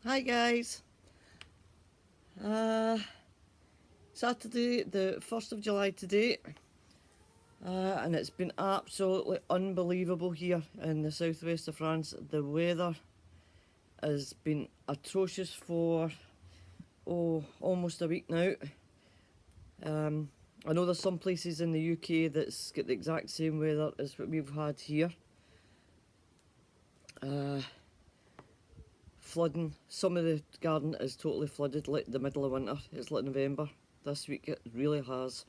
Hi guys. Saturday the 1st of July today, and it's been absolutely unbelievable here in the southwest of France. The weather has been atrocious for almost a week now. I know there's some places in the UK that's got the exact same weather as what we've had here. Flooding. Some of the garden is totally flooded, like the middle of winter. It's like November. This week it really has.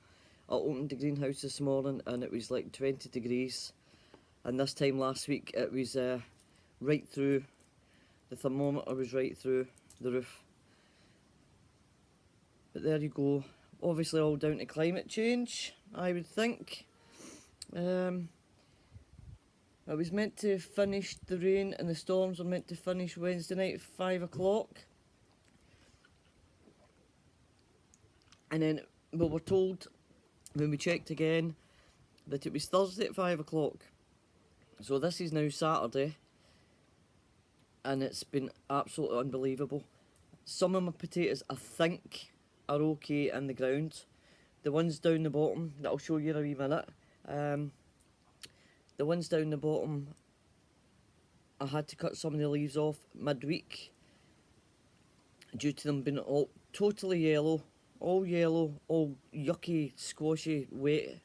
I opened the greenhouse this morning and it was like 20 degrees. And this time last week it was right through, the thermometer was right through the roof. But there you go. Obviously all down to climate change, I would think. I was meant to finish, the rain and the storms were meant to finish Wednesday night at 5 o'clock. And then we were told, when we checked again, that it was Thursday at 5 o'clock. So this is now Saturday. And it's been absolutely unbelievable. Some of my potatoes, I think, are okay in the ground. The ones down the bottom, that I'll show you in a wee minute. The ones down the bottom, I had to cut some of the leaves off midweek due to them being all totally yellow, all yucky, squashy, wet.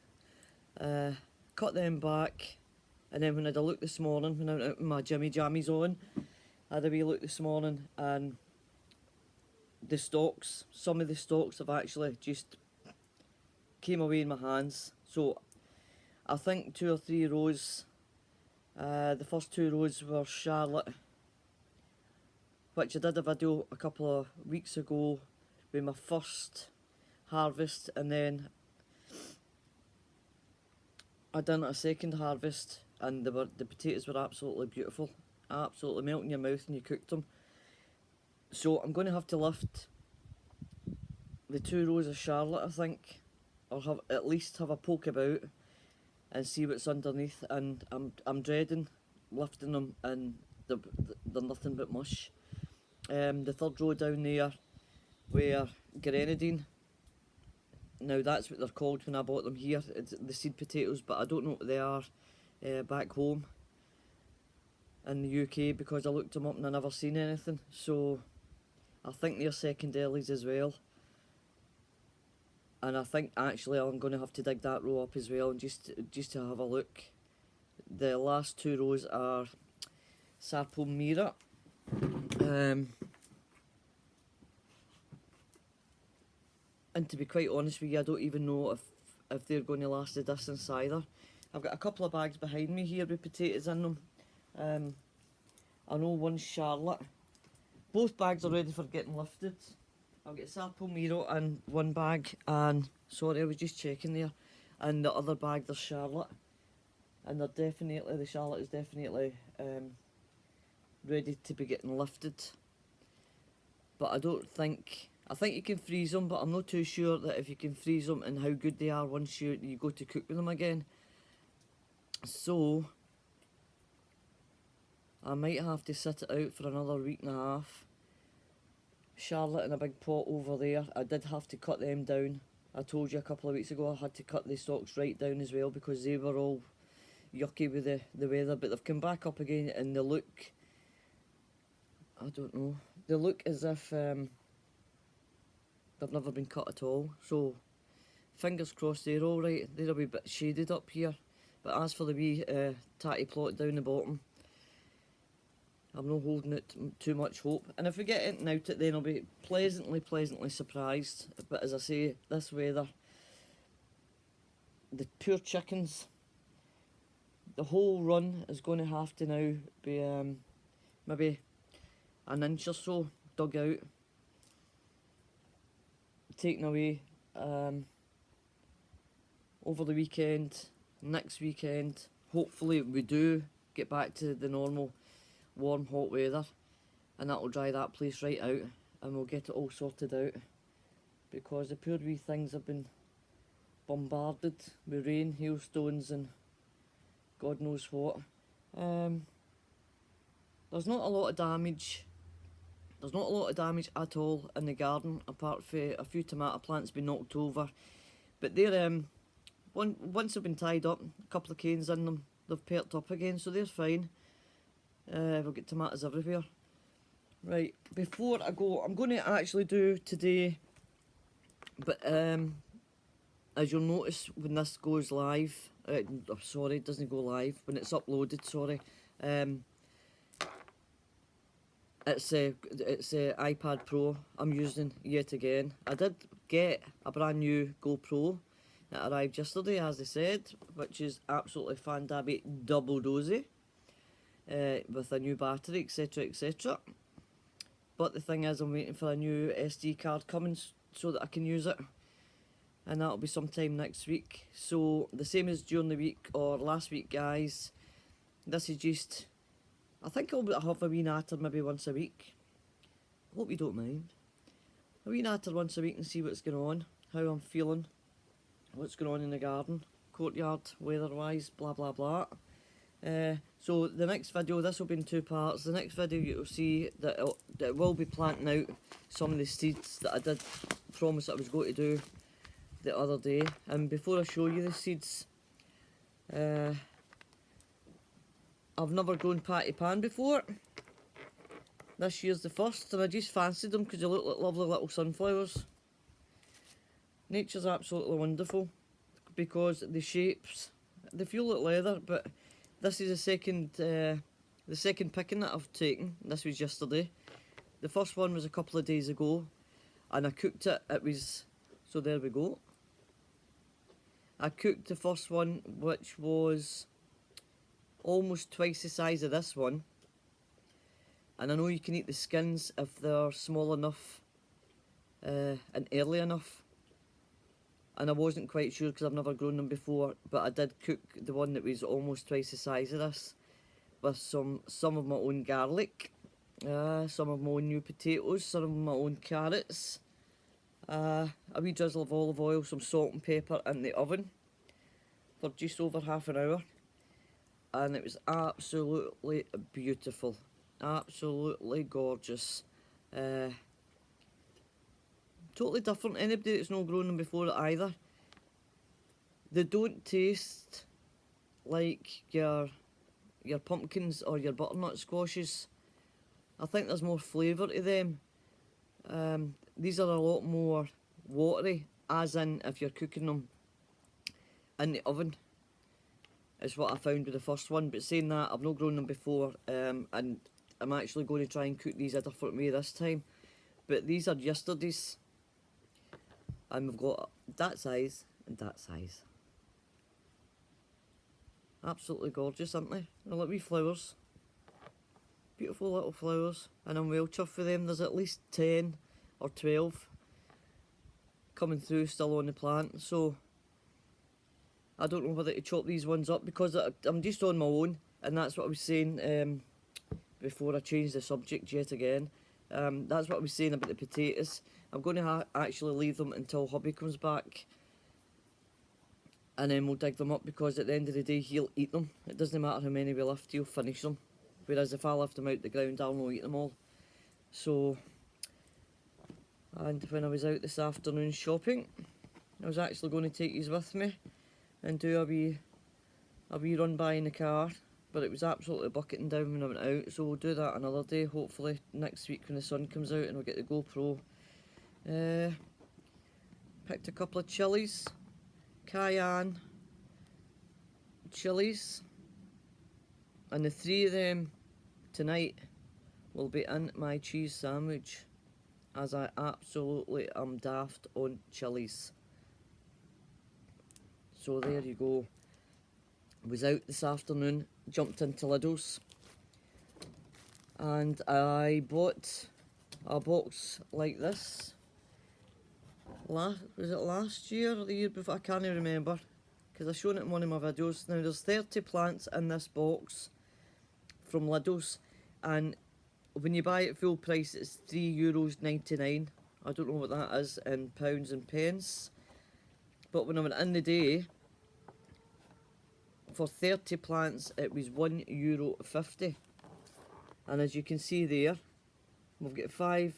Cut them back, and then when I had a look this morning, when I went out with my Jimmy Jammies on, I had a wee look this morning, and the stalks, some of the stalks have actually just came away in my hands. So I think 2 or 3 rows, the first 2 rows were Charlotte, which I did a video a couple of weeks ago with my first harvest, and then I done a second harvest, and the potatoes were absolutely beautiful, absolutely melt in your mouth when you cooked them. So I'm going to have to lift the 2 rows of Charlotte, I think, or have at least have a poke about and see what's underneath. And I'm dreading lifting them, and they're nothing but mush. The third row down there were grenadine. Now that's what they're called when I bought them here. It's the seed potatoes, but I don't know what they are back home in the UK, because I looked them up and I never seen anything. So I think they're secondaries as well. And I think actually I'm going to have to dig that row up as well, and just to have a look. The last 2 rows are Sarpomira. And to be quite honest with you, I don't even know if they're going to last the distance either. I've got a couple of bags behind me here with potatoes in them. I know one's Charlotte. Both bags are ready for getting lifted. I've got Sarpomiro in one bag, and sorry, I was just checking there. And the other bag, there's Charlotte. And they're definitely, the Charlotte is definitely ready to be getting lifted. But I don't think, I think you can freeze them, but I'm not too sure that if you can freeze them and how good they are once you go to cook with them again. So I might have to sit it out for another week and a half. Charlotte in a big pot over there. I did have to cut them down. I told you a couple of weeks ago I had to cut the stalks right down as well, because they were all yucky with the weather. But they've come back up again, and they look, I don't know, they look as if they've never been cut at all. So fingers crossed they're alright. They're a wee bit shaded up here. But as for the wee tatty plot down the bottom, I'm not holding it too much hope. And if we get anything out it, then I'll be pleasantly surprised. But as I say, this weather, the poor chickens, the whole run is going to have to now be maybe an inch or so dug out, taken away over the weekend, next weekend. Hopefully we do get back to the normal warm, hot weather, and that will dry that place right out, and we'll get it all sorted out, because the poor wee things have been bombarded with rain, hailstones, and God knows what. There's not a lot of damage There's not a lot of damage at all in the garden, apart from a few tomato plants being knocked over. But they're once they've been tied up, a couple of canes in them, they've perked up again, so they're fine. We'll get tomatoes everywhere. Right, before I go, I'm going to actually do today, but as you'll notice when this goes live, sorry, it doesn't go live, when it's uploaded, sorry, it's a iPad Pro I'm using yet again. I did get a brand new GoPro that arrived yesterday, as they said, which is absolutely fantastic, double dozy, with a new battery, etc, etc. But the thing is, I'm waiting for a new SD card coming so that I can use it, and that'll be sometime next week. So the same as during the week or last week, guys, this is just, I think I'll have a wee natter maybe once a week. Hope you don't mind. A wee natter once a week and see what's going on, how I'm feeling, what's going on in the garden, courtyard, weather-wise, blah blah blah. So the next video, this will be in 2 parts. The next video you'll see that it will be planting out some of the seeds that I did promise I was going to do the other day. And before I show you the seeds, I've never grown patty pan before. This year's the first, and I just fancied them because they look like lovely little sunflowers. Nature's absolutely wonderful because the shapes, they feel like leather, but this is the second picking that I've taken. This was yesterday. The first one was a couple of days ago, and I cooked it. It was, so there we go. I cooked the first one, which was almost twice the size of this one. And I know you can eat the skins if they're small enough and early enough. And I wasn't quite sure because I've never grown them before, but I did cook the one that was almost twice the size of this with some of my own garlic, some of my own new potatoes, some of my own carrots, a wee drizzle of olive oil, some salt and pepper in the oven for just over half an hour. And it was absolutely beautiful, absolutely gorgeous. Totally different. Anybody that's not grown them before either. They don't taste like your pumpkins or your butternut squashes. I think there's more flavour to them. These are a lot more watery, as in if you're cooking them in the oven, is what I found with the first one. But saying that, I've not grown them before, and I'm actually going to try and cook these a different way this time. But these are yesterday's. And we've got that size and that size. Absolutely gorgeous, aren't they? They're like wee flowers. Beautiful little flowers. And I'm well chuffed for them. There's at least 10 or 12 coming through still on the plant. So I don't know whether to chop these ones up because I'm just on my own. And that's what I was saying before I changed the subject yet again. That's what I was saying about the potatoes. I'm going to actually leave them until hubby comes back, and then we'll dig them up because at the end of the day he'll eat them. It doesn't matter how many we lift, he'll finish them. Whereas if I lift them out the ground, I'll not eat them all. So, and when I was out this afternoon shopping, I was actually going to take these with me and do a wee run by in the car. But it was absolutely bucketing down when I went out, so we'll do that another day, hopefully next week when the sun comes out, and we'll get the GoPro. Picked a couple of chilies, cayenne chilies, and the 3 of them tonight will be in my cheese sandwich, as I absolutely am daft on chilies. So there you go. Was out this afternoon, jumped into Lidl's, and I bought a box like this. Was it last year or the year before? I can't even remember because I've shown it in one of my videos. Now there's 30 plants in this box from Lidl's, and when you buy it full price it's €3.99. I don't know what that is in pounds and pence, but when I went in the day, for 30 plants it was €1.50, and as you can see there, We've got 5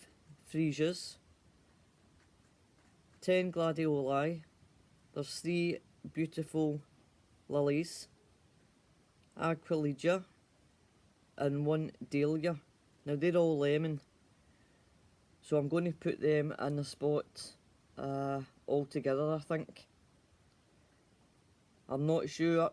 freesias, 10 gladioli, there's 3 beautiful lilies, aquilegia, and 1 dahlia. Now they're all lemon, so I'm going to put them in the spot all together, I think. I'm not sure